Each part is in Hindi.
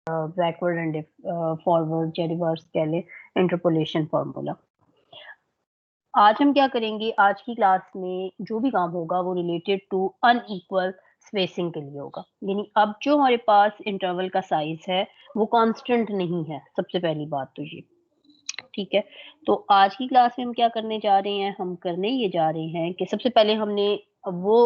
बैकवर्ड एंड फॉरवर्ड या रिवर्स कह लें इंटरपोलेशन फार्मूला। आज हम क्या करेंगे, आज की क्लास में जो भी काम होगा वो रिलेटेड टू अनइक्वल स्पेसिंग के लिए होगा। यानी अब जो हमारे पास इंटरवल का साइज है वो कांस्टेंट नहीं है, सबसे पहली बात तो ये। ठीक है, तो आज की क्लास में हम क्या करने जा रहे हैं, हम करने ये जा रहे हैं कि सबसे पहले हमने वो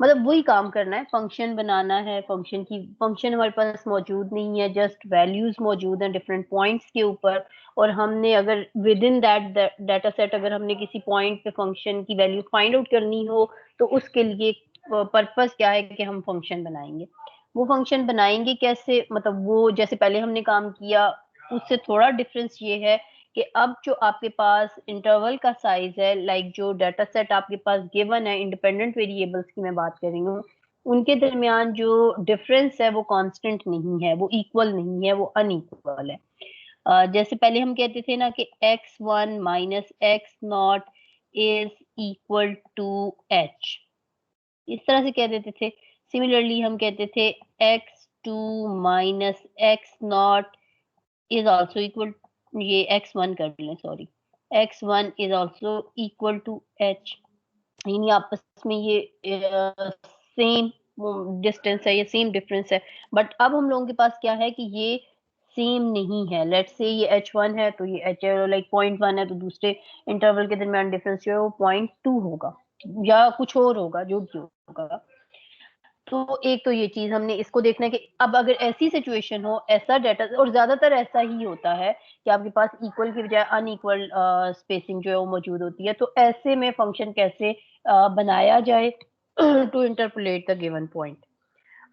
मतलब वही काम करना है, फंक्शन बनाना है। फंक्शन हमारे पास मौजूद नहीं है, जस्ट वैल्यूज मौजूद हैं डिफरेंट पॉइंट्स के ऊपर। और हमने अगर with in that data set अगर हमने किसी पॉइंट पे फंक्शन की वैल्यू फाइंड आउट करनी हो तो उसके लिए पर्पस क्या है कि हम फंक्शन बनाएंगे। वो फंक्शन बनाएंगे कैसे, मतलब वो जैसे पहले हमने काम किया उससे थोड़ा डिफरेंस ये है कि अब जो आपके पास इंटरवल का साइज है, लाइक जो डाटा सेट आपके पास गिवन है, इंडिपेंडेंट वेरिएबल्स की मैं बात कर रही हूँ, उनके दरमियान जो डिफरेंस है वो कांस्टेंट नहीं है, वो इक्वल नहीं है, वो अनइक्वल है। जैसे पहले हम कहते थे ना कि x1 minus x naught is equal to h, इस तरह से कह देते थे। सिमिलरली हम कहते थे x2 minus x naught is also equal, ये x1 कर लें, sorry, x1 is also equal to h। यानी आपस में ये सेम डिस्टेंस है, ये सेम डिफरेंस है। बट अब हम लोगों के पास क्या है कि ये सेम नहीं है। लेट्स से ये h1 है तो ये h लाइक 0.1 है, तो दूसरे इंटरवल के दरमियान डिफरेंस जो है वो 0.2 होगा या कुछ और होगा, जो भी होगा। तो एक तो ये चीज हमने इसको देखना है कि अब अगर ऐसी सिचुएशन हो, ऐसा डाटा, और ज्यादातर ऐसा ही होता है कि आपके पास इक्वल की बजाय अनइक्वल स्पेसिंग जो है वो मौजूद होती है, तो ऐसे में फंक्शन कैसे बनाया जाए to interpolate the given point.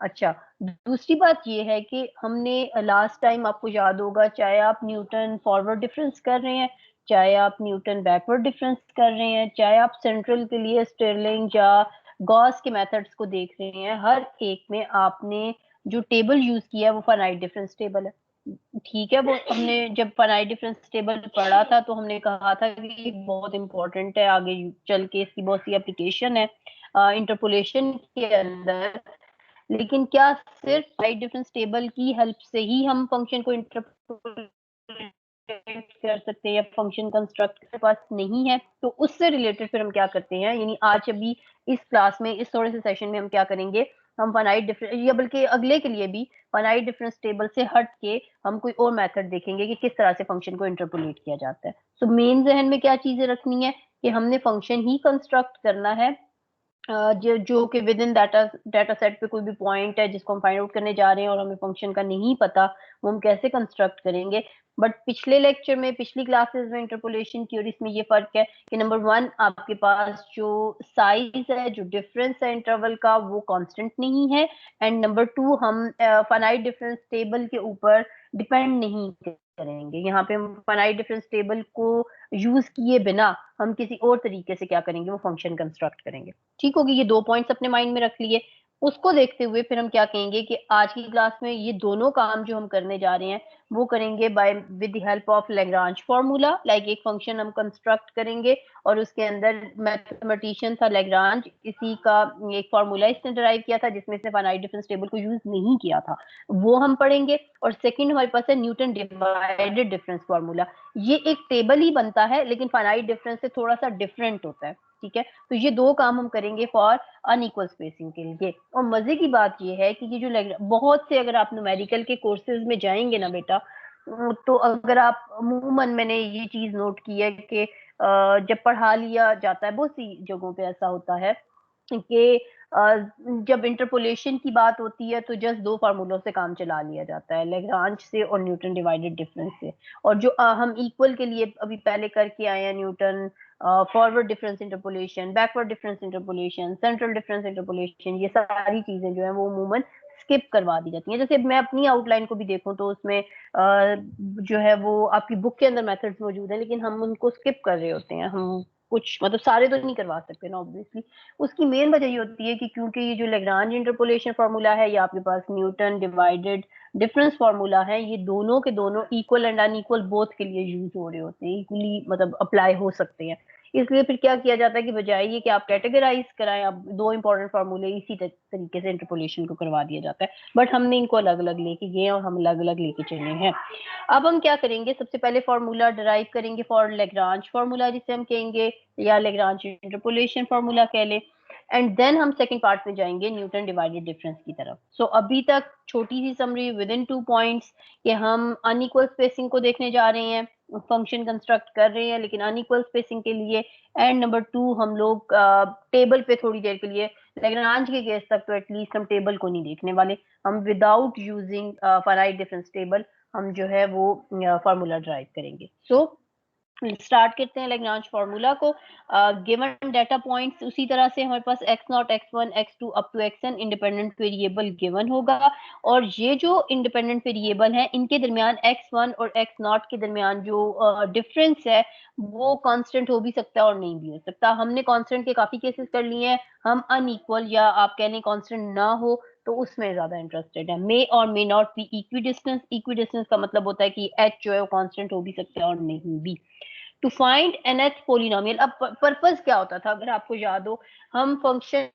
अच्छा, दूसरी बात ये है कि हमने लास्ट टाइम, आपको याद होगा, चाहे आप न्यूटन फॉरवर्ड डिफरेंस कर रहे हैं, चाहे आप न्यूटन बैकवर्ड डिफरेंस कर रहे हैं, चाहे आप सेंट्रल के लिए स्टिरलिंग या गॉस के मेथड्स को देख रहे हैं, हर एक में आपने जो टेबल यूज किया है वो फाइनाइट डिफरेंस टेबल है। ठीक है, वो हमने जब फाइनाइट डिफरेंस टेबल पढ़ा था तो हमने कहा था कि ये बहुत इंपॉर्टेंट है, आगे चल के इसकी बहुत सी एप्लीकेशन है इंटरपोलेशन के अंदर। लेकिन क्या सिर्फ साइड डिफरेंस टेबल की हेल्प से ही हम फंक्शन को इंटरपोलेट कर सकते हैं या फंक्शन कंस्ट्रक्ट के पास नहीं है? तो उससे रिलेटेड फिर हम क्या करते हैं, यानी आज अभी इस क्लास में, इस थोड़े से सेशन में हम क्या करेंगे, हम फाइनाइट डिफरेंस, या बल्कि अगले के लिए भी फाइनाइट डिफरेंस टेबल से हट के हम कोई और मेथड देखेंगे कि किस तरह से फंक्शन को इंटरपोलेट किया जाता है। सो मेन जहन में क्या चीजें रखनी है कि हमने फंक्शन ही कंस्ट्रक्ट करना है जो जो कि with in data data set पे कोई भी पॉइंट है जिसको हम फाइंड आउट करने जा रहे हैं और हमें फंक्शन का नहीं पता, वो हम कैसे कंस्ट्रक्ट करेंगे। बट पिछले लेक्चर में, पिछली क्लासेस में इंटरपोलेशन की और इसमें ये फर्क है कि नंबर वन, आपके पास जो साइज है, जो डिफरेंस है इंटरवल का, वो कांस्टेंट नहीं है। एंड नंबर टू, हम फाइनाइट डिफरेंस टेबल के ऊपर डिपेंड नहीं करेंगे। यहाँ पे हम फाइनाइट डिफरेंस टेबल को यूज किए बिना हम किसी और तरीके से क्या करेंगे, वो फंक्शन कंस्ट्रक्ट करेंगे। ठीक होगी, ये दो पॉइंट्स अपने माइंड में रख लिए। उसको देखते हुए फिर हम क्या कहेंगे कि आज की क्लास में ये दोनों काम जो हम करने जा रहे हैं वो करेंगे by with the help of Lagrange formula. Like एक फंक्शन हम कंस्ट्रक्ट करेंगे और उसके अंदर मैथमेटिशियन था लैग्रांज, इसी का एक फार्मूला इसने डराइव किया था जिसमें इसने फाइनाइट डिफरेंस टेबल को यूज नहीं किया था, वो हम पढ़ेंगे। और सेकंड हमारे पास है न्यूटन डिवाइडेड डिफरेंस फार्मूला। ये एक टेबल ही बनता है लेकिन फाइनाइट डिफरेंस से थोड़ा सा डिफरेंट होता है। ठीक है, तो ये दो काम हम करेंगे फॉर अनइक्वल स्पेसिंग के लिए। और मजे की बात ये है कि ये जो बहुत से, अगर आप न्यूमेरिकल के कोर्सेज में जाएंगे ना बेटा, तो अगर आप अमूमन, मैंने ये चीज नोट की है कि जब पढ़ा लिया जाता है, बहुत सी जगहों पे ऐसा होता है कि जब इंटरपोलेशन की बात होती है तो जस्ट दो फार्मूलों से काम चला लिया जाता है, लैग्रांज से और न्यूटन डिवाइडेड डिफरेंस से। और जो हम इक्वल के लिए अभी पहले करके आए हैं, Newton forward difference interpolation, backward difference interpolation, central difference interpolation, ये सारी चीजें जो है वो अमूमन स्किप करवा दी जाती हैं। जैसे मैं अपनी आउटलाइन को भी देखूं तो उसमें जो है वो आपकी बुक के अंदर मेथड्स मौजूद हैं लेकिन हम उनको स्किप कर रहे होते हैं। हम कुछ, मतलब सारे तो नहीं करवा सकते ना ऑब्वियसली। उसकी मेन वजह ये होती है कि क्योंकि ये जो लैग्रांज इंटरपोलेशन फार्मूला है या आपके पास न्यूटन डिवाइडेड डिफरेंस फार्मूला है, ये दोनों के दोनों इक्वल एंड अनइक्वल बोथ के लिए यूज हो रहे होते हैं, इक्वली मतलब अप्लाई हो सकते हैं। इसलिए फिर क्या किया जाता है कि बजाय ये कि आप कैटेगराइज कराएं, अब 2 इंपॉर्टेंट फार्मूले इसी तरीके से इंटरपोलेशन को करवा दिया जाता है, बट हमने इनको अलग-अलग लेके गए और हम अलग-अलग लेके चले हैं। अब हम क्या करेंगे, सबसे पहले फार्मूला डिराइव करेंगे फॉर लैग्रांज फार्मूला जिसे हम कहेंगे, या लैग्रांज इंटरपोलेशन फार्मूला कह लें, एंड देन हम सेकंड पार्ट में जाएंगे न्यूटन डिवाइडेड डिफरेंस की तरफ। सो अभी तक छोटी सी समरी विद इन 2 पॉइंट्स कि हम अनइक्वल स्पेसिंग को देखने जा रहे हैं, फंक्शन कंस्ट्रक्ट कर रहे हैं लेकिन अनइक्वल स्पेसिंग के लिए, एंड नंबर 2 हम लोग टेबल पे थोड़ी देर के लिए, लैग्रांज के केस तक तो एटलीस्ट हम टेबल को नहीं देखने वाले, हम without using finite difference table हम जो है वो फार्मूला ड्राइव करेंगे। सो स्टार्ट करते हैं लैग्रांज फार्मूला को। गिवन डाटा पॉइंट्स उसी तरह से हमारे पास x0, x1, x2 up to xn independent variable given होगा, और ये जो इंडिपेंडेंट वेरिएबल हैं इनके दरमियान x1 और x0 के दरमियान जो डिफरेंस है वो कांस्टेंट हो भी सकता है और नहीं भी हो सकता। हमने कांस्टेंट के काफी केसेस कर लिए हैं, हम अनइक्वल या आप कह लें कांस्टेंट ना हो तो उसमें ज्यादा इंटरेस्टेड है। मे और may not be equidistance, equidistance का मतलब होता है कि h जो है वो कांस्टेंट हो भी सकता है और नहीं भी। टू फाइंड nth पोलिनोमियल, अब पर्पस क्या होता था अगर आपको याद हो, हम फंक्शन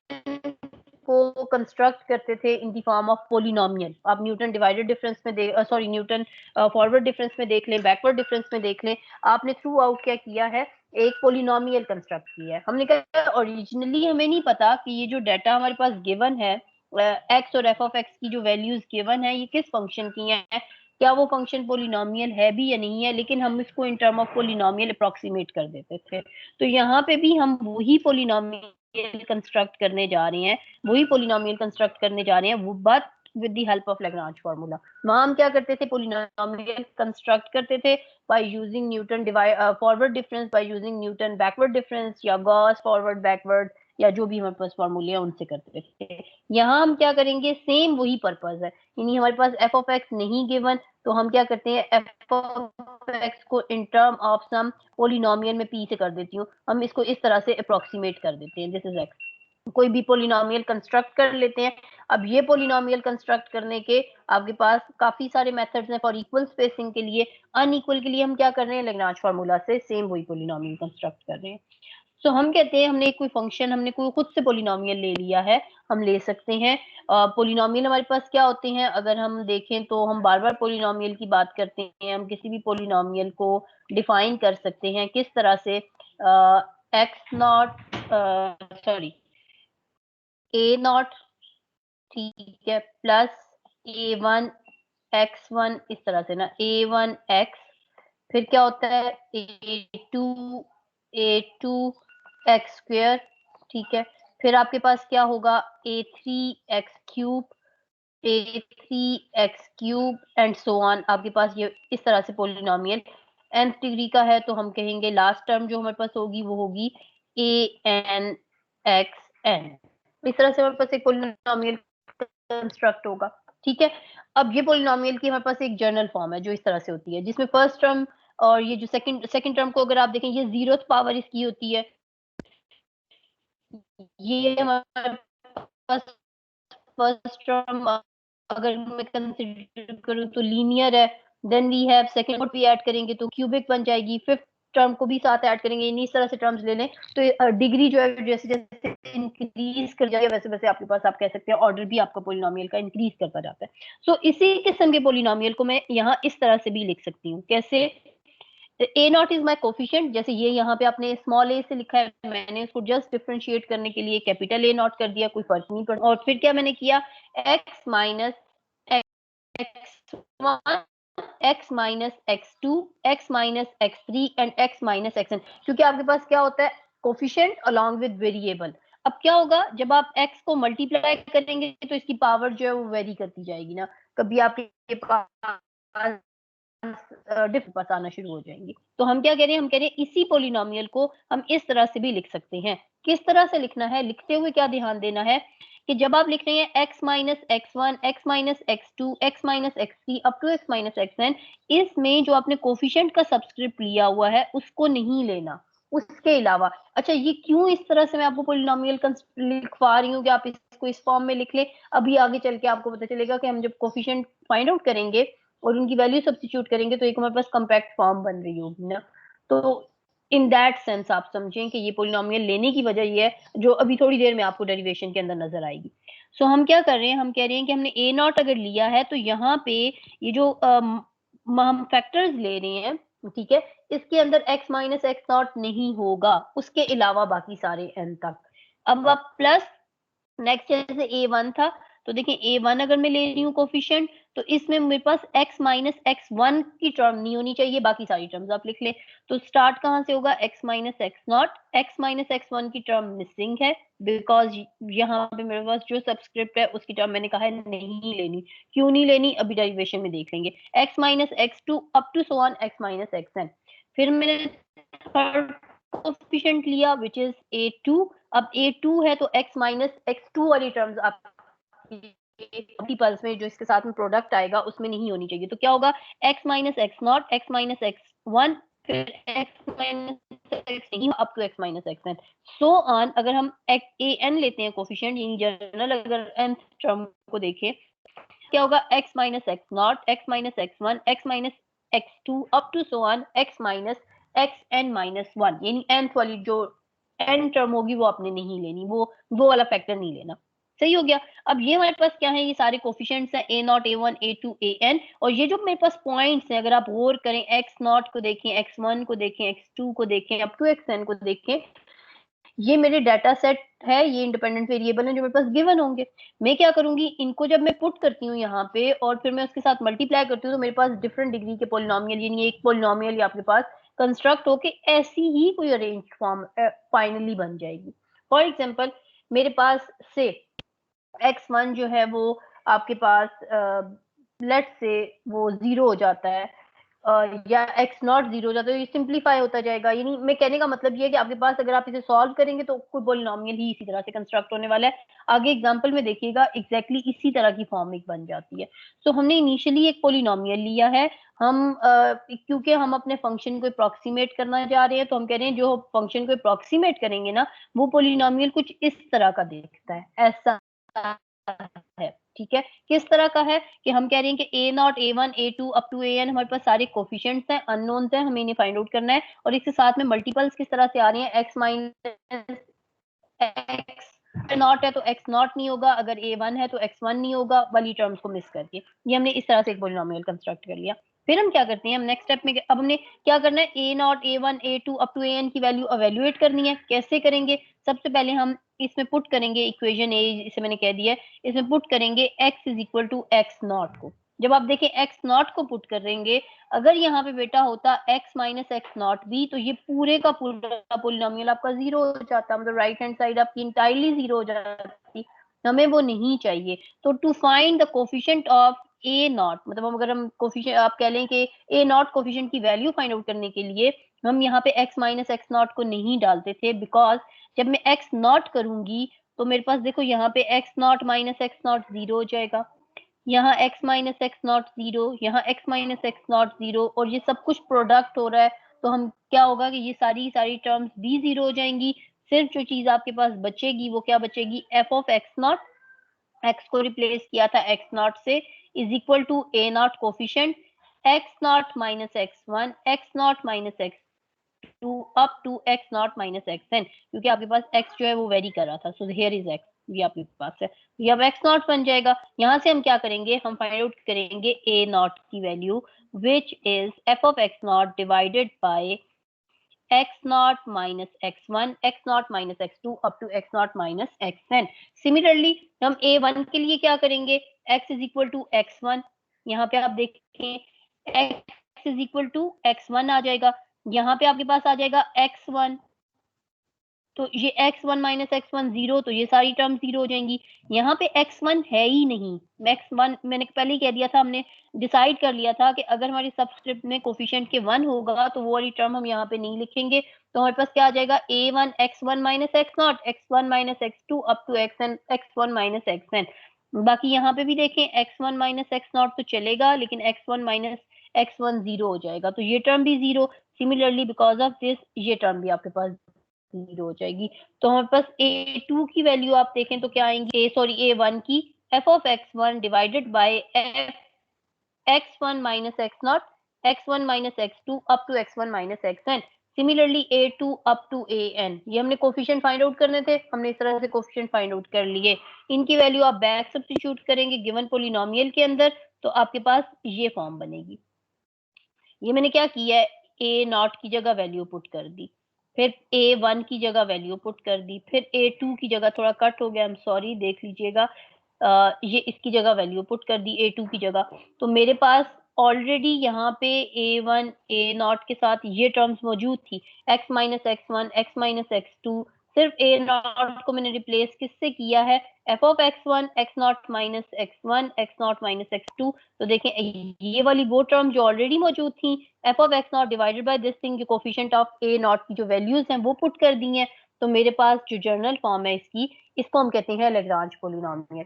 को कंस्ट्रक्ट करते थे in the form of polynomial. आप न्यूटन डिवाइडेड डिफरेंस में सॉरी न्यूटन फॉरवर्ड डिफरेंस में देख लें, बैकवर्ड डिफरेंस में देख लें, आपने थ्रू आउट क्या किया है, एक पोलिनोमियल कंस्ट्रक्ट किया है। हमने कहा ओरिजिनली हमें नहीं पता कि ये जो डाटा हमारे पास गिवन है, एक्स और एफ ऑफ एक्स की जो वैल्यूज गिवन है ये किस फंक्शन की हैं, क्या वो फंक्शन पोलिनोमियल है भी या नहीं है, लेकिन हम इसको इन टर्म ऑफ पोलिनोमियल अप्रोक्सीमेट कर देते थे। तो यहाँ पे भी हम वही पोलिनोमियल कंस्ट्रक्ट करने जा रहे हैं, वही पोलिनोमियल कंस्ट्रक्ट करने जा रहे हैं, वो but with the help of Lagrange formula. वहां हम क्या करते थे, पोलिनोमियल कंस्ट्रक्ट करते थे by using Newton forward difference, by using Newton backward difference, या गॉस फॉरवर्ड बैकवर्ड, या जो भी हमारे पास फार्मूले हैं उनसे करते थे। यहाँ हम क्या करेंगे, सेम वही पर्पस है, यानी हमारे पास एफ ऑफ एक्स नहीं गिवन तो हम क्या करते हैं, एफ ऑफ एक्स को in term of some polynomial में पी से कर देती हूँ, हम इसको इस तरह से अप्रोक्सीमेट कर देते हैं, दिस इज एक्स। कोई भी पोलिनोमियल कंस्ट्रक्ट कर लेते हैं। अब ये पोलिनोमियल कंस्ट्रक्ट करने के आपके पास काफी सारे मेथड्स हैं। फॉर इक्वल स्पेसिंग के लिए, अनइक्वल के लिए हम क्या कर रहे हैं, लैग्रांज फार्मूला से सेम वही पोलिनोमियल कंस्ट्रक्ट कर रहे हैं। सो हम कहते हैं हमने कोई फंक्शन, हमने कोई खुद से पोलिनोमियल ले लिया है, हम ले सकते हैं। पोलिनोमियल हमारे पास क्या होते हैं, अगर हम देखें तो हम बार बार पोलिनोमियल की बात करते हैं, हम किसी भी पोलिनोमियल को डिफाइन कर सकते हैं किस तरह से, x not sorry A not, ठीक है, प्लस a1 x1, इस तरह से ना, a1 x, फिर क्या होता है a2 x स्क्वायर, ठीक है, फिर आपके पास क्या होगा a3 x cube, a3 x cube and so on. आपके पास ये इस तरह से पोलिनोमियल nth डिग्री का है तो हम कहेंगे लास्ट टर्म जो हमारे पास होगी वो होगी an x n। इस तरह से हमारे पास एक पोलिनोमियल कंस्ट्रक्ट होगा, ठीक है। अब ये पोलिनोमियल की हमारे पास एक जनरल फॉर्म है जो इस तरह से होती है, जिसमें फर्स्ट टर्म और ये जो सेकंड टर्म को अगर आप देखें, ये 0th पावर इसकी होती है, ये हमारे पास फर्स्ट टर्म अगर मैं कंसीडर करूं तो लीनियर है, देन वी हैव सेकंड भी ऐड करेंगे तो क्यूबिक बन जाएगी, फिफ्थ टर्म को भी साथ ऐड करेंगे, इस तरह से टर्म्स ले लें तो डिग्री जो है जैसे जैसे इंक्रीज कर जाएगी वैसे वैसे आपके पास आप कह सकते हैं ऑर्डर भी आपका पोलिनोमियल का इंक्रीज करता जाता है। सो इसी किस्म के पोलिनोमियल को मैं यहाँ इस तरह से भी लिख सकती हूँ, कैसे, ए नॉट इज माई कोफिशिएंट, जैसे ये यहाँ पे आपने स्मॉल ए से लिखा है, मैंने इसको जस्ट डिफरेंशिएट करने के लिए कैपिटल ए नॉट कर दिया, कोई फर्क नहीं पड़ता। और फिर क्या मैंने किया, x minus x1, x minus x2, x minus x3 and x minus xn, क्योंकि आपके पास क्या होता है, कोफिशिएंट अलोंग विद वेरिएबल। अब क्या होगा, जब आप x को मल्टीप्लाई करेंगे तो इसकी पावर जो है वो वेरी करती जाएगी ना, कभी आपके पास पास आना शुरू हो जाएंगी। तो हम क्या कह रहे हैं, हम कह रहे हैं इसी पोलिनोमियल को हम इस तरह से भी लिख सकते हैं। किस तरह से लिखना है, लिखते हुए क्या ध्यान देना है कि जब आप लिख रहे हैं x minus x1, x minus x2, x minus x3 up to x minus xn, इसमें जो आपने कोफिशिएंट का सबस्क्रिप्ट लिया हुआ है उसको नहीं लेना, उसके अलावा। अच्छा, ये क्यों इस तरह से मैं आपको पोलिनोमियल लिखवा रही हूँ कि आप इसको इस फॉर्म में लिख ले, अभी आगे चल के आपको पता चलेगा कि हम जब कोफिशिएंट फाइंड आउट करेंगे और उनकी वैल्यू सब्स्टिट्यूट करेंगे तो एक हमारे पास कॉम्पैक्ट फॉर्म बन रही होगी ना। तो इन दैट सेंस आप समझें कि ये पोलिनोमियल लेने की वजह ये है जो अभी थोड़ी देर में आपको डेरिवेशन के अंदर नजर आएगी। सो हम क्या कर रहे हैं, हम कह रहे हैं कि हमने ए नॉट अगर लिया है तो यहाँ पे ये जो हम फैक्टर्स ले रहे हैं, ठीक है, इसके अंदर x माइनस एक्स नॉट नहीं होगा, उसके अलावा बाकी सारे n तक। अब आप प्लस नेक्स्ट जैसे a1 था, तो देखिए a1 अगर मैं ले रही हूँ कोफिशिएंट, तो इसमें मेरे पास x माइनस एक्स वन की टर्म नहीं होनी चाहिए, बाकी सारी टर्म्स आप लिख लें। तो स्टार्ट कहाँ से होगा, x minus x naught, x minus x one की टर्म मिसिंग है बिकॉज यहाँ पे मेरे पास जो सबस्क्रिप्ट है उसकी टर्म मैंने कहा है नहीं लेनी। क्यों नहीं लेनी, अभी डेरिवेशन में देख लेंगे। x minus x two up to so on x minus x n. फिर मैंने थर्ड कोफिशिएंट लिया विच इज a2। अब a2 है तो x माइनस एक्स टू वाली टर्म्स आपकी मल्टीपल्स में जो इसके साथ में प्रोडक्ट आएगा उसमें नहीं होनी चाहिए। तो क्या होगा, x minus x naught, x minus x one, फिर x माइनस एक्स नहीं up to x minus x n, so on. अगर हम ए एन लेते हैं कोफिशिएंट यानी जनरल अगर एन टर्म को देखें, क्या होगा, x minus x naught, x minus x one, x minus x two up to so on x minus x n minus one, यानी nth वाली जो n टर्म होगी वो आपने नहीं लेनी, वो वाला फैक्टर नहीं लेना। सही हो गया। अब ये हमारे पास क्या है, ये सारे कोफिशिएंट्स हैं a not, a1, a2, an, और ये जो मेरे पास पॉइंट्स हैं अगर आप गौर करें, x नॉट को देखें, x1 को देखें, x2 को देखें, अप टू xn को देखें, ये मेरे डाटा सेट है, ये इंडिपेंडेंट वेरिएबल है जो मेरे पास गिवन होंगे। मैं क्या करूंगी, इनको जब मैं पुट करती हूँ यहाँ पे और फिर मैं उसके साथ मल्टीप्लाई करती हूँ, तो मेरे पास डिफरेंट डिग्री के पोलिनोमियल यानी एक पोलिनोमियल आपके पास कंस्ट्रक्ट होके ऐसी ही कोई अरेंज फॉर्म फाइनली बन जाएगी। फॉर एग्जाम्पल मेरे पास से x1 जो है वो आपके पास लेट से वो 0 हो जाता है, या x नॉट 0 हो जाता है, ये सिंप्लीफाई होता जाएगा। यानी मैं कहने का मतलब ये है कि आपके पास अगर आप इसे सॉल्व करेंगे तो कोई पॉलिनोमियल ही इसी तरह से कंस्ट्रक्ट होने वाला है। आगे एग्जांपल में देखिएगा एग्जैक्टली इसी तरह की फॉर्म एक बन जाती है। तो हमने इनिशियली एक पॉलिनोमियल लिया है, हम क्योंकि हम अपने फंक्शन को अप्रोक्सीमेट करना चाह रहे हैं, तो हम कह रहे हैं जो फंक्शन को अप्रोक्सीमेट करेंगे ना, वो पॉलिनोमियल कुछ इस तरह का दिखता है, ऐसा है। ठीक है, किस तरह का है कि हम कह रहे हैं कि a nought, a one, a two up to a n हमारे पास सारे कोफिशिएंट्स हैं, अननोन्स हैं, हमें इन्हें फाइंड आउट करना है। और इसके साथ में मल्टीपल्स किस तरह से आ रही हैं, एक्स माइनस एक्स नॉट है तो एक्स नॉट नहीं होगा, अगर ए वन है तो एक्स वन नहीं होगा, वाली टर्म्स को मिस करके ये हमने इस तरह से एक पॉलिनोमियल कंस्ट्रक्ट कर लिया। फिर हम क्या करते हैं, हम नेक्स्ट स्टेप में अब हमने क्या करना है, a nought, a one, a two up to a n की वैल्यू एवेल्युएट करनी है। कैसे करेंगे, सबसे पहले हम इसमें पुट करेंगे इक्वेशन ए, इसे मैंने कह दिया है, इसमें पुट करेंगे x is equal to x naught को। जब आप देखें एक्स नॉट को पुट करेंगे, अगर यहाँ पे बेटा होता x माइनस एक्स नॉट भी, तो ये पूरे का पूरा पोलिनोमियल आपका 0 हो जाता, मतलब राइट हैंड साइड आपकी इंटायरली 0 हो जाती। हमें वो नहीं चाहिए। तो to find the coefficient of a naught, मतलब अगर हम कोफिशिएंट आप कह लें कि ए नॉट कोफिशिएंट की वैल्यू फाइंड आउट करने के लिए हम यहाँ पे x माइनस एक्स नॉट को नहीं डालते थे, बिकॉज जब मैं x नॉट करूंगी तो मेरे पास देखो यहाँ पे x not minus x not 0 हो जाएगा, यहाँ x माइनस एक्स नॉट 0, यहाँ x माइनस एक्स नॉट 0, और ये सब कुछ प्रोडक्ट हो रहा है। तो हम क्या होगा कि ये सारी टर्म्स भी 0 हो जाएंगी। सिर्फ जो चीज आपके पास बचेगी वो क्या बचेगी, f of x naught, x को रिप्लेस किया था x नॉट से, is equal to a naught coefficient x not minus x one, x not minus x two up to x not minus x n, क्योंकि आपके पास x जो है वो वेरी कर रहा था। सो हियर इज x, ये आपके पास है, ये अब x नॉट बन जाएगा। यहाँ से हम क्या करेंगे, हम फाइंड आउट करेंगे a नॉट की value which is f of x nought divided by x not minus x one, x not minus x two up to x not minus x n. Similarly हम a1 के लिए क्या करेंगे, x is equal to x one, यहाँ पे आप देखें x is equal to x one आ जाएगा, यहाँ पे आपके पास आ जाएगा x1, तो ये x1 माइनस एक्स वन 0, तो ये सारी टर्म 0 हो जाएंगी। यहाँ पे x1 है ही नहीं, x1 मैंने पहले ही कह दिया था, हमने डिसाइड कर लिया था कि अगर हमारी सबस्क्रिप्ट में कोफिशिएंट के 1 होगा तो वो वाली टर्म हम यहाँ पे नहीं लिखेंगे। तो हमारे पास क्या आ जाएगा, a1 x1 minus x naught, x1 minus x two up to xn x1 minus xn। बाकी यहाँ पे भी देखें x1 माइनस एक्स नॉट तो चलेगा, लेकिन x1 माइनस x1 0 हो जाएगा, तो ये टर्म भी 0। सिमिलरली बिकॉज ऑफ दिस ये टर्म भी आपके पास 0 हो जाएगी। तो हमारे पास a2 की वैल्यू आप देखें तो क्या आएंगे, a1 की f of x1 divided by f x1 minus x naught, x1 minus x2 up to x1 minus xn। Similarly A2 up to AN, ये हमने कोफिशिएंट फाइंड आउट करने थे, हमने इस तरह से कोफिशिएंट फाइंड आउट कर लिए। इनकी वैल्यू आप बैक सब्स्टिट्यूट करेंगे गिवन पॉलिनोमियल के अंदर, तो आपके पास ये फॉर्म बनेगी। ये मैंने क्या किया है, A0 की जगह वैल्यू पुट कर दी, फिर A1 की जगह वैल्यू पुट कर दी, फिर A2 की जगह थोड़ा कट हो गया, आई एम सॉरी, देख लीजिएगा। ये इसकी जगह वैल्यू पुट कर दी A2 की जगह। तो मेरे पास ऑलरेडी यहाँ पे A1 A0 के साथ ये टर्म्स मौजूद थी, x minus x1 x minus x2। सिर्फ A0 को मैंने रिप्लेस किससे किया है, f of x1 x0 minus x1 x0 minus x2। तो देखें ये वाली वो टर्म जो ऑलरेडी मौजूद थी, f of x0 divided by this thing, coefficient of A0 की जो वैल्यूज हैं वो पुट कर दी हैं। तो मेरे पास जो जनरल फॉर्म है इसकी, इसको हम कहते हैं लैग्रांज पॉलिनोमियल,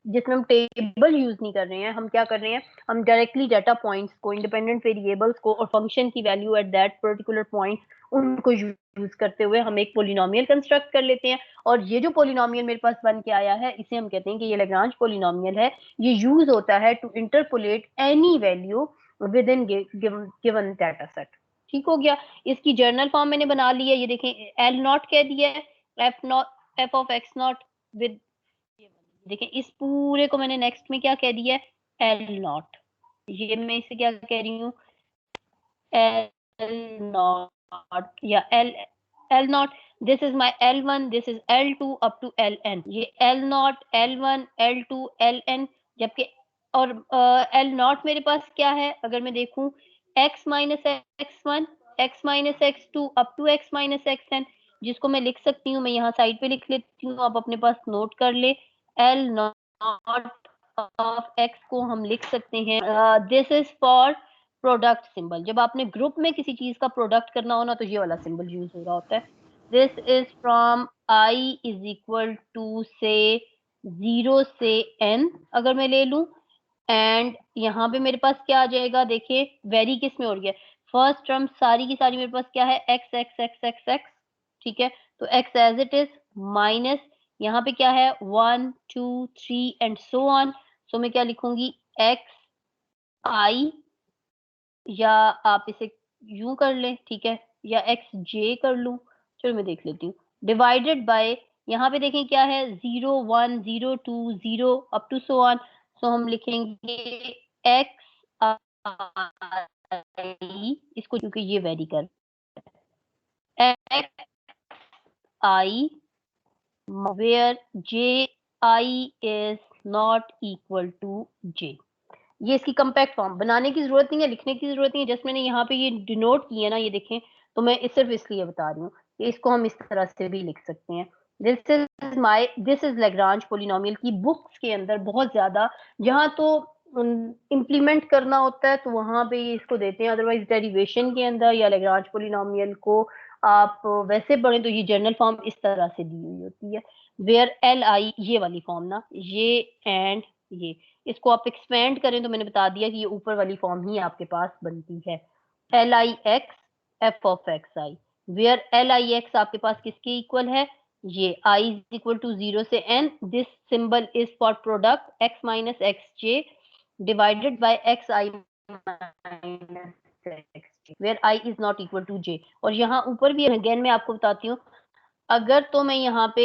जिसमें हम टेबल यूज नहीं कर रहे हैं। हम क्या कर रहे हैं, हम डायरेक्टली डाटा पॉइंट्स को, इंडिपेंडेंट वेरिएबल्स को और फंक्शन की value at that particular point, उनको यूज करते हुए हम एक पॉलिनोमियल कंस्ट्रक्ट कर लेते हैं। और ये जो पॉलिनोमियल मेरे पास बन के आया है, इसे हम कहते हैं कि ये लैग्रांज पॉलिनोमियल है। ये यूज होता है to interpolate any value within given data set. ठीक हो गया। इसकी जर्नल फॉर्म मैंने बना ली है, ये देखें एल नॉट कह दिया है, F of x not with, देखिए इस पूरे को मैंने नेक्स्ट में क्या कह दिया है, एल नॉट। ये मैं इसे क्या कह रही हूँ, एल नॉट या L L naught. This is my L1, this is L2 up to LN। ये L naught L1 L2 LN, जबकि और एल नॉट मेरे पास क्या है, अगर मैं देखूं x minus x1 x minus x2 up to x minus xn, जिसको मैं लिख सकती हूँ, मैं यहाँ साइड पे लिख लेती हूँ, आप अपने पास नोट कर ले। एल नॉट ऑफ एक्स को हम लिख सकते हैं, this is for product symbol. जब आपने ग्रुप में किसी चीज का प्रोडक्ट करना हो ना, तो ये वाला सिंबल यूज हो रहा होता है। This is from I is equal to से 0 से n, अगर मैं ले लूं। एंड यहाँ पे मेरे पास क्या आ जाएगा, देखिए वेरी किस में हो गया, फर्स्ट टर्म सारी की सारी मेरे पास क्या है, x x x x x. ठीक है, तो x as it is minus, यहाँ पे क्या है 1 2 3 एंड सो ऑन। सो मैं क्या लिखूंगी, एक्स आई, या आप इसे यूं कर लें, ठीक है, या एक्स जे कर लूं, चलो मैं देख लेती हूँ, डिवाइडेड बाय, यहाँ पे देखें क्या है 0 1 0 2 0 up to so on. So हम लिखेंगे एक्स आई, इसको क्योंकि ये वेरी कर, x I where j i is not equal to j. ये इसकी कम्पैक्ट फॉर्म बनाने की जरूरत नहीं है, लिखने की जरूरत नहीं है, जस्ट मैंने यहाँ पे ये डिनोट किया है ना, ये देखें, तो मैं इस सिर्फ इसलिए बता रही हूँ कि इसको हम इस तरह से भी लिख सकते हैं। दिस इज लैग्रांज पॉलिनोमियल की बुक्स के अंदर बहुत ज्यादा, जहाँ तो इम्प्लीमेंट करना होता है तो वहां पे ये इसको देते हैं, अदरवाइज डेरिवेशन के अंदर या लैग्रांज पॉलिनोमियल को आप वैसे पढ़ें तो ये जनरल फॉर्म इस तरह से दी हुई होती है, वेयर एल आई, ये वाली फॉर्म ना, ये एंड ये, इसको आप एक्सपेंड करें तो मैंने बता दिया कि ये ऊपर वाली फॉर्म ही आपके पास बनती है, L I x f of x I, where L I x आपके पास किसके इक्वल है, ये आई इज इक्वल टू 0 से n, this symbol is for product x minus x j divided by x i minus x j, where i is not equal to j. और यहाँ ऊपर भी अगेन मैं आपको बताती हूँ, अगर तो मैं यहाँ पे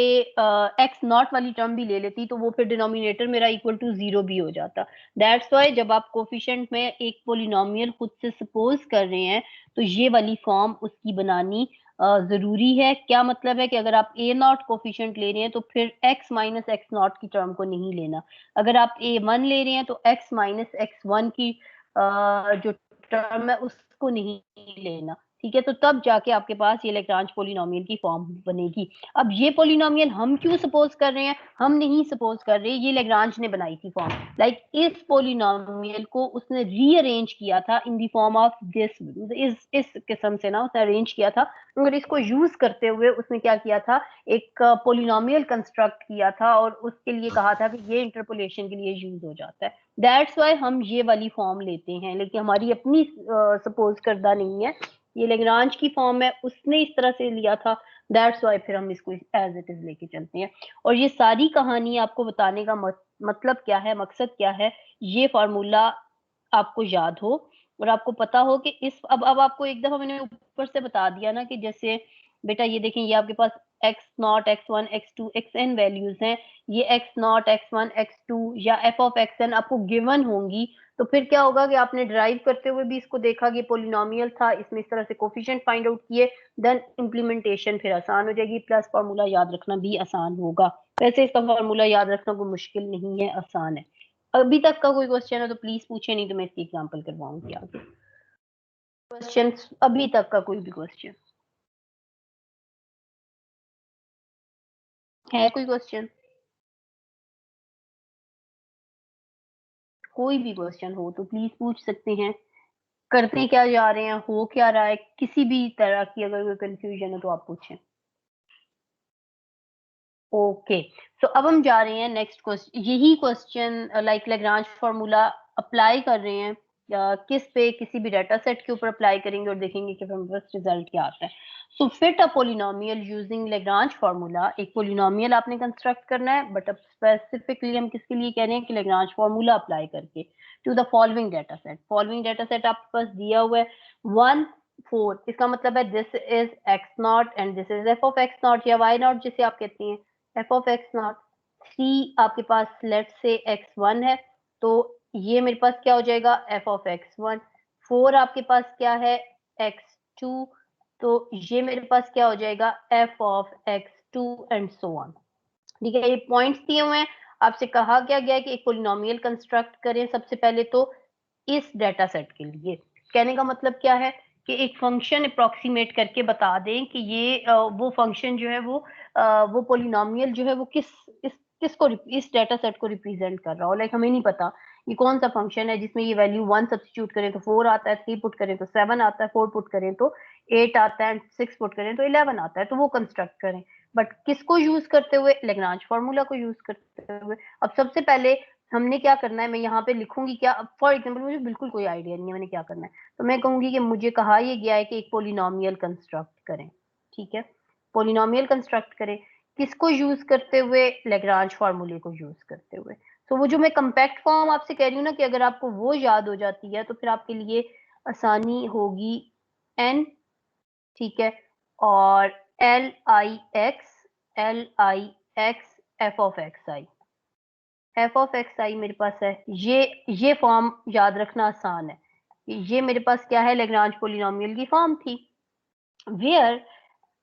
एक्स नॉट वाली टर्म भी ले लेती तो वो फिर डिनोमिनेटर मेरा इक्वल टू 0 भी हो जाता। दैट्स वाई जब आप कोफिशिएंट में एक पोलिनोमियल खुद से सपोज कर रहे हैं, तो ये वाली फॉर्म उसकी बनानी जरूरी है। क्या मतलब है कि अगर आप ए नॉट कोफिशिएंट ले रहे हैं तो फिर एक्स माइनस एक्स नॉट की टर्म को नहीं लेना। अगर आप A1 ले रहे हैं तो एक्स माइनस एक्स वन की जो टर्म है उसको नहीं लेना। ठीक है, तो तब जाके आपके पास ये लैग्रांज पॉलिनोमियल की फॉर्म बनेगी। अब ये पॉलिनोमियल हम क्यों सपोज कर रहे हैं, हम नहीं सपोज कर रहे, ये लैग्रांज ने बनाई थी फॉर्म। लाइक इस पॉलिनोमियल को उसने रीअरेंज किया था in the form of this, इस किस्म से ना उसने अरेंज किया था। मगर इसको यूज करते हुए उसने क्या किया था, एक पॉलिनोमियल कंस्ट्रक्ट किया था और उसके लिए कहा था कि ये इंटरपोलेशन के लिए यूज हो जाता है। दैट्स वाई हम ये वाली फॉर्म लेते हैं, लेकिन हमारी अपनी सपोज करदा नहीं है, ये लैग्रांज की फॉर्म है, उसने इस तरह से लिया था। दैट्स वाई फिर हम इसको एज इट इज लेके चलते हैं। और ये सारी कहानी आपको बताने का मतलब क्या है, मकसद क्या है, ये फार्मूला आपको याद हो। और आपको पता हो कि इस अब आपको एक दफा मैंने ऊपर से बता दिया ना कि जैसे बेटा ये देखें, ये आपके पास x not, x one, x two, x n values हैं, ये x not, x one, x two या एफ ऑफ एक्स एन आपको गिवन होंगी, तो फिर क्या होगा कि आपने ड्राइव करते हुए भी इसको देखा कि पोलिनोमियल था, इसमें इस तरह से कोफिशिएंट फाइंड आउट किए, देन इम्प्लीमेंटेशन फिर आसान हो जाएगी, प्लस फार्मूला याद रखना भी आसान होगा। वैसे इसका फार्मूला याद रखना कोई मुश्किल नहीं है, आसान है। अभी तक का कोई क्वेश्चन है तो प्लीज पूछे, नहीं तो मैं इसकी एग्जांपल करवाऊंगी आगे। क्वेश्चन अभी तक का कोई भी क्वेश्चन है? कोई क्वेश्चन, कोई भी क्वेश्चन हो तो प्लीज पूछ सकते हैं। करते क्या जा रहे हैं, हो क्या रहा है, किसी भी तरह की अगर कोई कंफ्यूजन है तो आप पूछें। ओके, सो अब हम जा रहे हैं नेक्स्ट क्वेश्चन। यही question like Lagrange formula apply कर रहे हैं किस पे, किसी भी डाटा सेट के ऊपर अप्लाई करेंगे और देखेंगे कि हमारे पास रिजल्ट क्या आता है। सो फिट अ पोलिनोमियल यूजिंग लैग्रांज फार्मूला। एक पोलिनोमियल आपने कंस्ट्रक्ट करना है, बट अब स्पेसिफिकली हम किसके लिए कह रहे हैं कि लैग्रांज फार्मूला अप्लाई करके to the following data set. Following data set आपके पास दिया हुआ है 1 4, इसका मतलब है this is x not and this is F of x not या वाई नॉट जिसे आप कहते हैं, एफ ऑफ एक्स नॉट। सी आपके पास लेट से एक्स वन है, तो ये मेरे पास क्या हो जाएगा, एफ ऑफ एक्स वन। 4 आपके पास क्या है, एक्स टू, तो ये मेरे पास क्या हो जाएगा, f of x two and so on. ठीक है, ये पॉइंट्स दिए हुए हैं। आपसे कहा क्या गया है कि एक पोलिनोमियल कंस्ट्रक्ट करें सबसे पहले तो इस डेटा सेट के लिए। कहने का मतलब क्या है कि एक फंक्शन अप्रोक्सीमेट करके बता दें कि ये वो फंक्शन जो है वो पोलिनोमियल जो है वो किसको इस डेटा सेट को रिप्रेजेंट कर रहा हो। लाइक हमें नहीं पता ये कौन सा फंक्शन है जिसमें ये वैल्यू 1 सब्स्टिट्यूट करें तो 4 आता है, 3 पुट करें तो 7 आता है, 4 पुट करें तो 8 आता है, 6 पुट करें तो 11 आता है, तो वो कंस्ट्रक्ट करें। बट किसको यूज करते हुए, लेग्रांज फार्मूला को यूज करते हुए। अब सबसे पहले हमने क्या करना है, मैं यहाँ पे लिखूंगी क्या, फॉर एग्जाम्पल मुझे बिल्कुल कोई आइडिया नहीं है मैंने क्या करना है, तो मैं कहूंगी कि मुझे कहा यह गया है कि एक पोलिनोमियल कंस्ट्रक्ट करें। ठीक है, पोलिनोमियल कंस्ट्रक्ट करें किसको यूज करते हुए, लेग्रांज फार्मूले को यूज करते हुए। तो वो जो मैं कंपैक्ट फॉर्म आपसे कह रही हूँ ना कि अगर आपको वो याद हो जाती है तो फिर आपके लिए आसानी होगी। एन, ठीक है, और l I x f of x i, f of x i मेरे पास है। ये फॉर्म याद रखना आसान है। ये मेरे पास क्या है, लेग्रांज पोलिनोमियल की फॉर्म थी। वेयर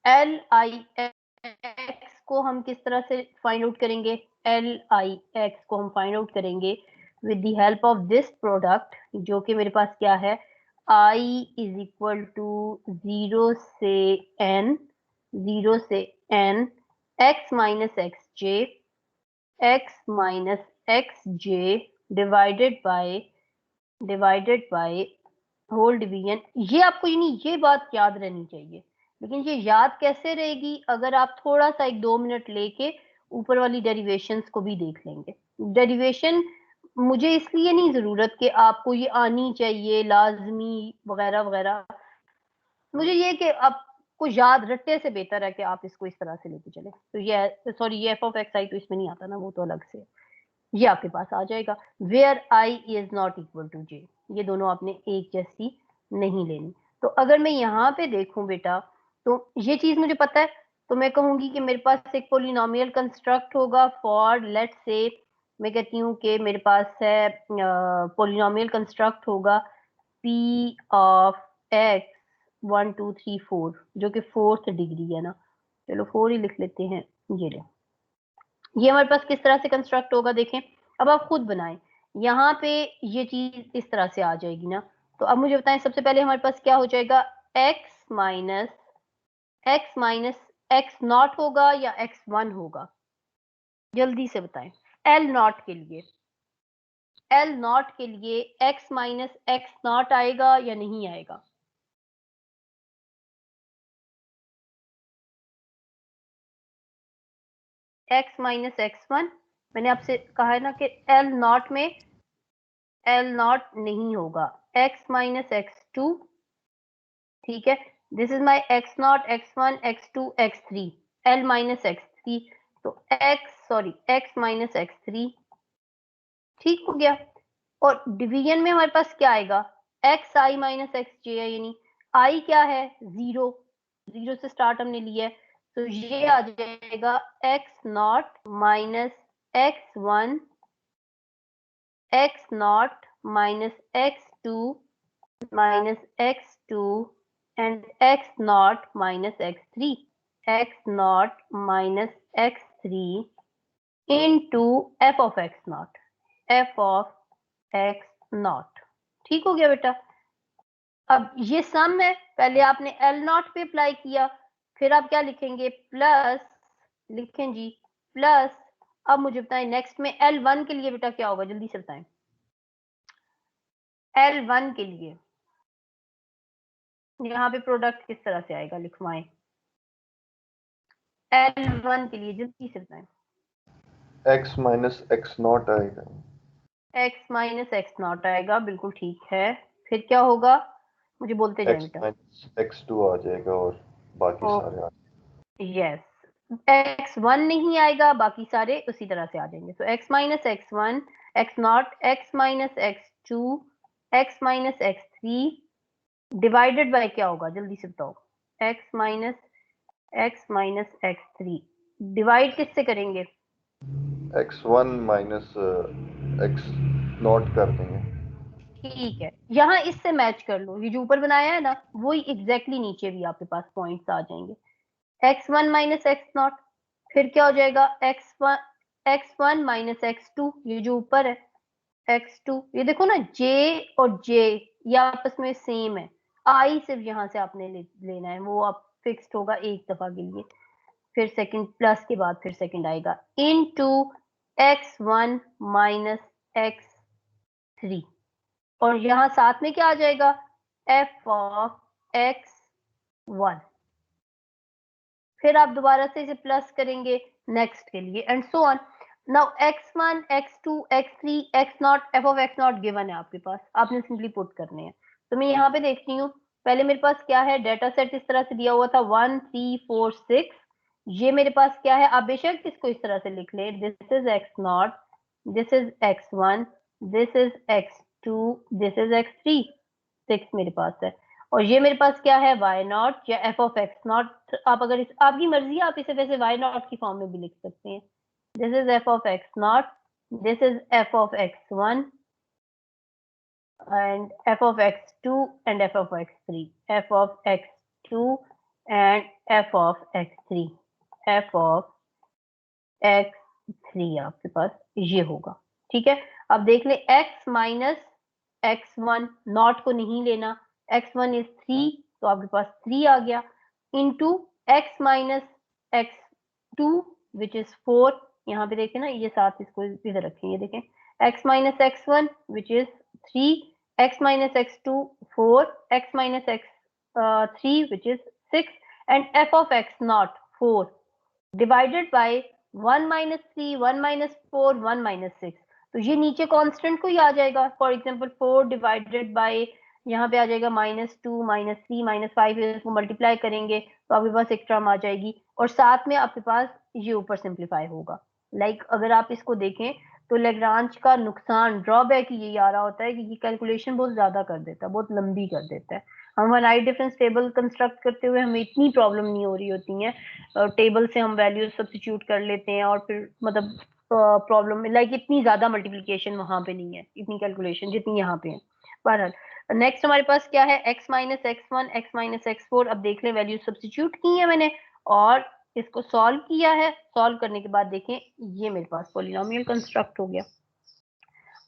एल आई एक्स को हम किस तरह से फाइंड आउट करेंगे, एल आई एक्स को हम फाइंड आउट करेंगे with the help of this product, जो कि मेरे पास क्या है, आई इज इक्वल टू 0 से n x minus x j, x minus x j divided by whole division. ये आपको यानी ये बात याद रहनी चाहिए। लेकिन ये याद कैसे रहेगी, अगर आप थोड़ा सा 1-2 मिनट लेके ऊपर वाली डेरिवेशंस को भी देख लेंगे। डेरिवेशन मुझे इसलिए नहीं जरूरत कि आपको ये आनी चाहिए लाजमी वगैरह वगैरह, मुझे ये कि आपको याद रटने से बेहतर है कि आप इसको इस तरह से लेके चले। तो ये सॉरी, ये एफ ऑफ एक्स आई तो इसमें नहीं आता ना, वो तो अलग से ये आपके पास आ जाएगा। Where i is not equal to j, ये दोनों आपने एक जैसी नहीं लेनी। तो अगर मैं यहाँ पे देखूं बेटा, तो ये चीज मुझे पता है, तो मैं कहूंगी कि मेरे पास एक पोलिनोमियल कंस्ट्रक्ट होगा फॉर लेट से, मैं कहती हूँ कि मेरे पास है पोलिनोमियल कंस्ट्रक्ट होगा पी ऑफ एक्स 1 2 3 4, जो कि 4th डिग्री है ना, चलो 4 ही लिख लेते हैं। ये ले, ये हमारे पास किस तरह से कंस्ट्रक्ट होगा देखें। अब आप खुद बनाएं, यहाँ पे ये चीज इस तरह से आ जाएगी ना। तो अब मुझे बताएं, सबसे पहले हमारे पास क्या हो जाएगा, एक्स माइनस एक्स नॉट होगा या एक्स वन होगा, जल्दी से बताएं। एल नॉट के लिए, एल नॉट के लिए एक्स माइनस एक्स नॉट आएगा या नहीं आएगा, एक्स माइनस एक्स वन। मैंने आपसे कहा है ना कि एल नॉट में एल नॉट नहीं होगा, एक्स माइनस एक्स टू। ठीक है, this is my x not, x one, x two, x three, L minus x three, तो एक्स माइनस एक्स थ्री। ठीक हो गया। और डिवीजन में हमारे पास क्या आएगा, एक्स आई माइनस एक्स जे है, यानी आई क्या है 0, 0 से स्टार्ट हमने लिया है, तो ये आ जाएगा x not minus x one, x not minus x two minus x two and x not minus x three, x not minus x three into f of x naught, f of x naught. ठीक हो गया बेटा। अब ये सम है, पहले आपने एल नॉट पे अप्लाई किया, फिर आप क्या लिखेंगे प्लस, लिखें जी प्लस। अब मुझे बताएं नेक्स्ट में एल वन के लिए बेटा क्या होगा, जल्दी से बताएं। एल वन के लिए यहाँ पे प्रोडक्ट किस तरह से आएगा, लिखवाएं एल वन के लिए, जल्दी से बताएं। एक्स माइनस एक्स नॉट आएगा, एक्स माइनस एक्स नॉट आएगा, बिल्कुल ठीक है। फिर क्या होगा, मुझे बोलते जाए एक्स बेटा। माइनस एक्स टू आ जाएगा और बाकी ओ सारे आ यस, एक्स वन नहीं आएगा, बाकी सारे उसी तरह से आ जाएंगे। तो x minus x one, x not, x minus x two, x minus x three divided by क्या होगा, जल्दी से बताओ। X minus x three divide किससे करेंगे, x one minus x naught कर देंगे। ठीक है, यहाँ इससे मैच कर लो, ये जो ऊपर बनाया है ना वही एग्जैक्टली नीचे भी आपके पास पॉइंट्स आ जाएंगे। X one minus x naught, फिर क्या हो जाएगा x one minus x two, ये जो ऊपर है एक्स टू, ये देखो ना जे और जे ये आपस में सेम है, आई सिर्फ यहाँ से आपने लेना है, वो आप फिक्स्ड होगा एक दफा के लिए। फिर सेकंड प्लस के बाद फिर सेकंड आएगा into x one minus x three, और यहाँ साथ में क्या आ जाएगा एफ ऑफ एक्स वन। फिर आप दोबारा से इसे प्लस करेंगे नेक्स्ट के लिए and so on. Now x one, x two, x three, x naught, f of x naught given है आपके पास, आपने सिंपली पुट करने हैं। तो मैं यहाँ पे देखती हूँ, पहले मेरे पास क्या है, डेटा सेट इस तरह से दिया हुआ था 1 3 4 6, ये मेरे पास क्या है, आप बेशक इसको इस तरह से लिख ले, this is x naught, this is x one, this is x two, this is x three, 6 मेरे पास है। और ये मेरे पास क्या है वाई नॉट या एफ ऑफ एक्स नॉट, आप अगर इस आपकी मर्जी है आप इसे वैसे वाई नॉट की फॉर्म में भी लिख सकते हैं। This is F of x naught, this is F of x one and f of x2 and f of x3, f of x2 and f of x3, f of x3 आपके पास ये होगा। ठीक है, अब देख ले x minus x one, not को नहीं लेना, एक्स वन इज थ्री, तो आपके पास 3 आ गया, into x minus x two which is 4, यहाँ पे देखें ना ये साथ इसको इधर रखें, ये देखें x minus x one which is 3, x minus x two 4, x minus x three which is 6 and f of x naught 4 divided by 1 minus three, 1 minus four, 1 minus six, तो ये नीचे कांस्टेंट को ही आ जाएगा। फॉर एग्जांपल 4 डिवाइडेड बाय यहाँ पे आ जाएगा -2 -3 -5, इसको मल्टीप्लाई करेंगे तो आपके पास एक टर्म आ जाएगी और साथ में आपके पास ये ऊपर सिंप्लीफाई होगा। लाइक अगर आप इसको देखें तो लेग्रांज का नुकसान, ड्रॉबैक ये आ रहा होता है कि ये कैलकुलेशन बहुत ज्यादा कर देता है, बहुत लंबी कर देता है। हम हाई डिफरेंस टेबल कंस्ट्रक्ट करते हुए हमें इतनी प्रॉब्लम नहीं हो रही होती है, टेबल से हम वैल्यूज सब्स्टिट्यूट कर लेते हैं और फिर मतलब प्रॉब्लम लाइक इतनी ज्यादा मल्टीप्लिकेशन वहां पे नहीं है, इतनी कैलकुलेशन जितनी यहाँ पे है। बहरहाल नेक्स्ट हमारे पास क्या है x minus x one, x minus x four, अब देख लें वैल्यू सब्स्टिट्यूट की है मैंने और इसको सॉल्व किया है, सॉल्व करने के बाद देखें ये मेरे पास पोलिनोमियल कंस्ट्रक्ट हो गया।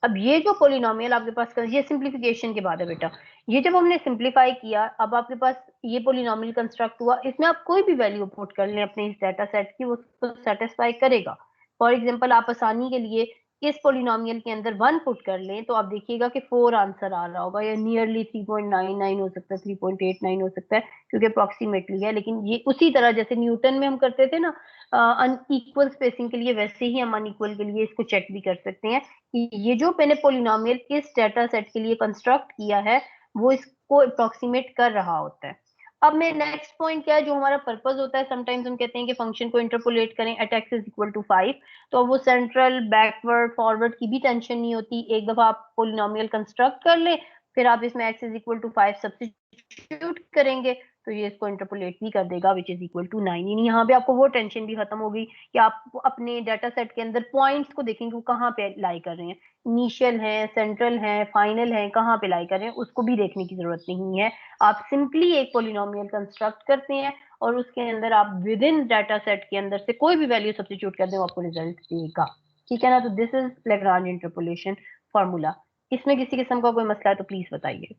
अब ये जो पोलिनोमियल आपके पास ये सिंप्लीफिकेशन के बाद है बेटा, ये जब हमने सिंप्लीफाई किया अब आपके पास ये पोलिनोमियल कंस्ट्रक्ट हुआ, इसमें आप कोई भी वैल्यू पुट कर लें अपने इस डाटा सेट की, वो उसको सेटिस्फाई करेगा। फॉर एग्जांपल आप आसानी के लिए इस पोलिनोमियल के अंदर 1 पुट कर लें तो आप देखिएगा कि 4 आंसर आ रहा होगा, या नियरली 3.99 हो सकता है, 3.89 हो सकता है क्योंकि अप्रोक्सीमेटली है, लेकिन ये उसी तरह जैसे न्यूटन में हम करते थे ना अनइक्वल स्पेसिंग के लिए, वैसे ही हम अनइक्वल के लिए इसको चेक भी कर सकते हैं कि ये जो मैंने पोलिनोमियल इस डाटा सेट के लिए कंस्ट्रक्ट किया है वो इसको अप्रोक्सीमेट कर रहा होता है। अब मेरे नेक्स्ट पॉइंट क्या है, जो हमारा पर्पस होता है, समटाइम्स हम कहते हैं कि फंक्शन को इंटरपोलेट करें at x is equal to 5, तो वो सेंट्रल बैकवर्ड फॉरवर्ड की भी टेंशन नहीं होती, एक दफा आप पोलिनोमियल कंस्ट्रक्ट कर ले फिर आप इसमें x is equal to 5 substitute करेंगे तो ये इसको इंटरपोलेट भी कर देगा विच इज इक्वल टू 9। यानी यहाँ पे आपको वो टेंशन भी खत्म हो गई कि आप अपने डाटा सेट के अंदर पॉइंट्स को देखेंगे वो कहाँ पे लाई कर रहे हैं, इनिशियल है, सेंट्रल है, फाइनल है, कहाँ पे लाई कर रहे हैं, उसको भी देखने की जरूरत नहीं है। आप सिंपली एक पोलिनोमियल कंस्ट्रक्ट करते हैं और उसके अंदर आप विद इन डाटा सेट के अंदर से कोई भी वैल्यू सब्स्टिट्यूट कर दें वो आपको रिजल्ट देगा। ठीक है ना। तो this is Lagrange interpolation formula. इसमें किसी किस्म का कोई मसला है तो प्लीज बताइए।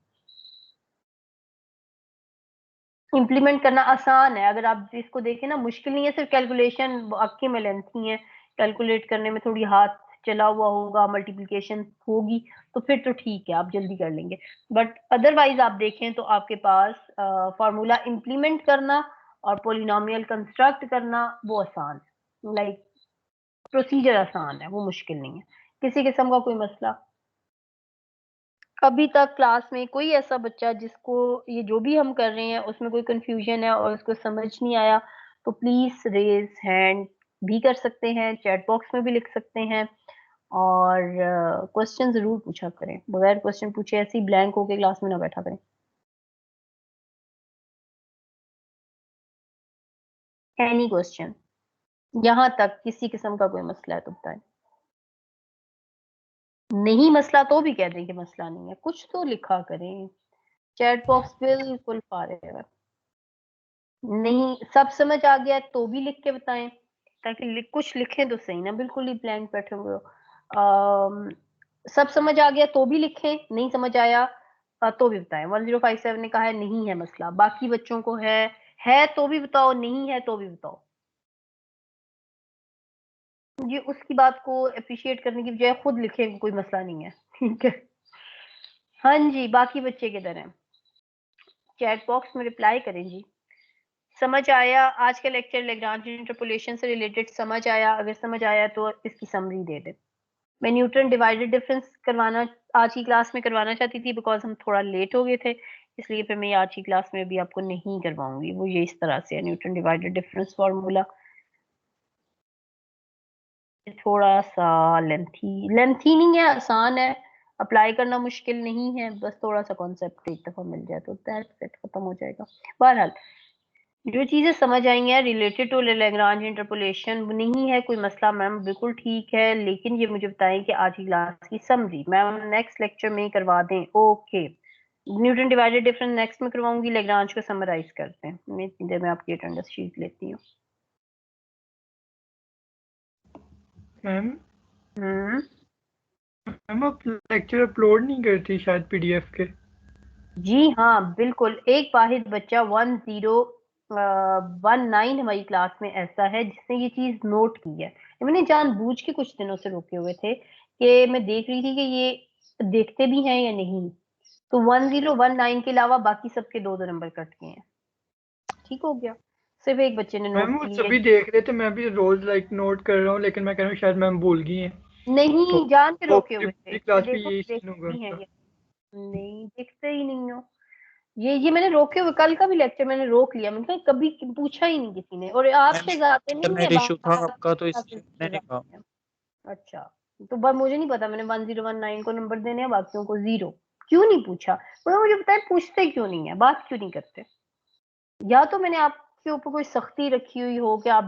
इम्प्लीमेंट करना आसान है, अगर आप इसको देखें ना मुश्किल नहीं है, सिर्फ कैलकुलेशन वाकई में लेंथी है, कैलकुलेट करने में थोड़ी हाथ चला हुआ होगा, मल्टीप्लिकेशन होगी तो फिर तो ठीक है आप जल्दी कर लेंगे। बट अदरवाइज आप देखें तो आपके पास फार्मूला इम्प्लीमेंट करना और पोलिनोमियल कंस्ट्रक्ट करना वो आसान है, लाइक प्रोसीजर आसान है, वो मुश्किल नहीं है। किसी किस्म का कोई मसला? अभी तक क्लास में कोई ऐसा बच्चा जिसको ये जो भी हम कर रहे हैं उसमें कोई कंफ्यूजन है और उसको समझ नहीं आया तो प्लीज रेज हैंड भी कर सकते हैं, चैट बॉक्स में भी लिख सकते हैं और क्वेश्चन जरूर पूछा करें, बगैर क्वेश्चन पूछे ऐसे ही ब्लैंक होके क्लास में ना बैठा करें। एनी क्वेश्चन, यहाँ तक किसी किस्म का कोई मसला है तो बताएं। नहीं मसला तो भी कह दें कि मसला नहीं है, कुछ तो लिखा करें। चैट बॉक्स बिल्कुल फारिग है। नहीं सब समझ आ गया तो भी लिख के बताएं ताकि कुछ लिखें तो सही ना बिल्कुल ही ब्लैंक बैठे हुए हो। सब समझ आ गया तो भी लिखें, नहीं समझ आया तो भी बताएं। 1057 ने कहा है नहीं है मसला, बाकी बच्चों को है तो भी बताओ, नहीं है तो भी बताओ। ये उसकी बात को अप्रिशिएट करने की बजाय खुद लिखें, कोई मसला नहीं है। ठीक है। हाँ जी बाकी बच्चे किधर हैं? चैट बॉक्स में रिप्लाई करें जी। समझ आया आज का लेक्चर लैग्रांज इंटरपोलेशन से रिलेटेड? समझ आया? अगर समझ आया तो इसकी समरी दे दे। मैं न्यूटन डिवाइडेड डिफरेंस करवाना आज की क्लास में करवाना चाहती थी बिकॉज हम थोड़ा लेट हो गए थे, इसलिए फिर मैं आज की क्लास में भी आपको नहीं करवाऊंगी। वो ये इस तरह से है न्यूटन डिवाइडेड डिफरेंस फार्मूला। थोड़ा सा लेंथी नहीं है, आसान है, अप्लाई करना मुश्किल नहीं है, बस थोड़ा सा कॉन्सेप्ट एक दफा मिल जाए तो दैट्स इट, खत्म हो जाएगा। बहरहाल जो चीजें समझ आई हैं रिलेटेड टू लैग्रांज इंटरपोलेशन नहीं है कोई मसला मैम, बिल्कुल ठीक है, लेकिन ये मुझे बताएं कि आज की क्लास की समरी मैम नेक्स्ट लेक्चर में ही करवा दें। Okay Newton divided difference next में करवाऊंगी, लैग्रांज को समराइज करते हैं। मैं इतनी देर में आपकी अटेंडेंस शीट लेती हूँ। मैम हम्म मैम आप लेक्चर अपलोड नहीं करती शायद पीडीएफ के? जी हाँ बिल्कुल, एक वाहिद बच्चा 1019 हमारी क्लास में ऐसा है जिसने ये चीज नोट की है। ये मैंने जानबूझ के कुछ दिनों से रोके हुए थे कि मैं देख रही थी कि ये देखते भी हैं या नहीं, तो 1019 के अलावा बाकी सबके दो दो नंबर कट गए हैं। ठीक हो गया, सिर्फ एक बच्चे ने मैम नोट वो की है। सभी देख रहे थे, मैं भी रोज नोट कर रहा हूँ, लेकिन मैं कह रहा हूँ शायद मैम भूल गई हैं। तो नहीं जान के वो रोके हुए थे, पूरी क्लास भी देखो यही सीन देखते होगा भी हैं उनका। ये, नहीं देखते ही नहीं हो। ये मैंने रोके हुए, कल का भी लेक्चर मैंने रोक लिया, मैंने कहा कभी पूछा ही नहीं किसी ने, और आपसे जाते नहीं है इंटरनेट इशू था आपका तो बात। इसलिए मैंने कहा। अच्छा तो बस मुझे नहीं पता, मैंने 1019 को नंबर देने हैं, बाकियों को 0 क्यों नहीं पूछा। तो मुझे बताए पूछते क्यों नहीं है, बात क्यों नहीं करते। या तो मैंने आपके ऊपर कोई सख्ती रखी हुई हो कि आप